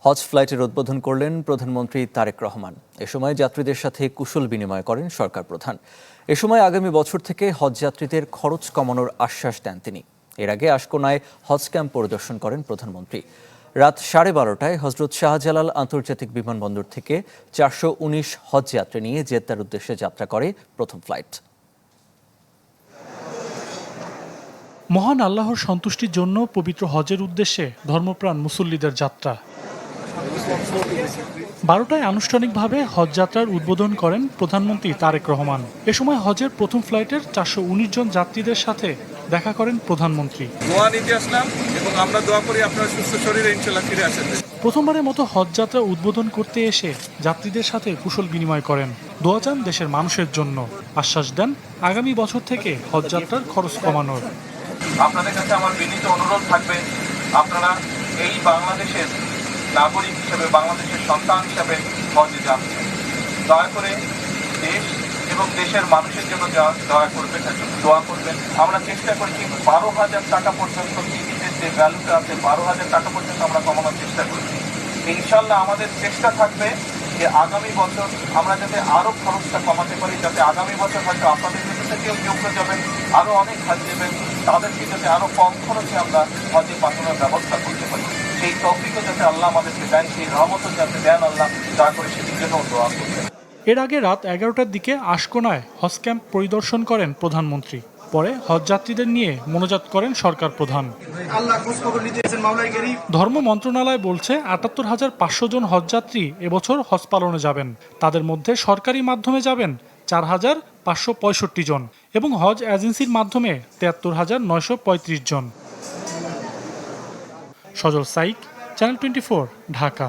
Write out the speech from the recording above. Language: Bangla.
হজ ফ্লাইটের উদ্বোধন করলেন প্রধানমন্ত্রী তারেক রহমান। এ সময় যাত্রীদের সাথে কুশল বিনিময় করেন সরকার প্রধান। এ সময় আগামী বছর থেকে হজ যাত্রীদের খরচ কমানোর আশ্বাস দেন তিনি। এর আগে আশকোনায় হজ ক্যাম্প পরিদর্শন করেন প্রধানমন্ত্রী। রাত 12:30টায় হজরত শাহজালাল আন্তর্জাতিক বিমানবন্দর থেকে 419 হজ যাত্রী নিয়ে জেদ্দার উদ্দেশ্যে যাত্রা করে প্রথম ফ্লাইট। মহান আল্লাহর সন্তুষ্টির জন্য পবিত্র হজের উদ্দেশ্যে ধর্মপ্রাণ মুসল্লিদের যাত্রা। 12টায় আনুষ্ঠানিকভাবে হজ যাত্রার উদ্বোধন করেন প্রধানমন্ত্রী তারেক রহমান। এ সময় হজের প্রথম ফ্লাইটের 419 জন যাত্রীদের সাথে দেখা করেন প্রধানমন্ত্রী। প্রথমবারের মতো হজ যাত্রা উদ্বোধন করতে এসে যাত্রীদের সাথে কুশল বিনিময় করেন। দোয়া চান দেশের মানুষের জন্য। আশ্বাস দেন আগামী বছর থেকে হজ যাত্রার খরচ কমানোর। আপনাদের কাছে আমার বিনীত অনুরোধ থাকবে, আপনারা এই বাংলাদেশের নাগরিক হিসেবে, বাংলাদেশের সন্তান হিসেবে হজে যাচ্ছেন। দয়া করে দেশ এবং দেশের মানুষের জন্য দয়া করবেন, দোয়া করবেন। আমরা চেষ্টা করছি 12,000 টাকা পর্যন্ত টিকিটের যে ভ্যালুটা আছে 12,000 টাকা পর্যন্ত আমরা কমানোর চেষ্টা করছি। ইনশাল্লাহ আমাদের চেষ্টা থাকবে যে আগামী বছর আমরা যাতে আরো খরচটা কমাতে পারি, যাতে আগামী বছর হয়তো আপনাদের মধ্যে থেকেও যোগ্য যাবেন, আরো অনেক হাজ দেবেন, তাদেরকে যাতে আরো কম খরচে আমরা হজে পাঠানোর ব্যবস্থা করতে পারি। সেই তৌফিকও যাতে আল্লাহ আমাদেরকে দেন, সেই রহমতও যাতে দেন আল্লাহ, দয়া করে সেটির জন্য দোয়া করবেন। এর আগে রাত 11টার দিকে আশকোনায় হজ ক্যাম্প পরিদর্শন করেন প্রধানমন্ত্রী। পরে হজ যাত্রীদের নিয়ে মোনাজাত করেন সরকার প্রধান। ধর্ম মন্ত্রণালয় বলছে ৭৮,৫০০ জন হজযাত্রী এবছর হজ পালনে যাবেন। তাদের মধ্যে সরকারি মাধ্যমে যাবেন ৪,৫৬৫ জন এবং হজ এজেন্সির মাধ্যমে ৭৩,৯৩৫ জন। সজল সাইক, চ্যানেল 24, ঢাকা।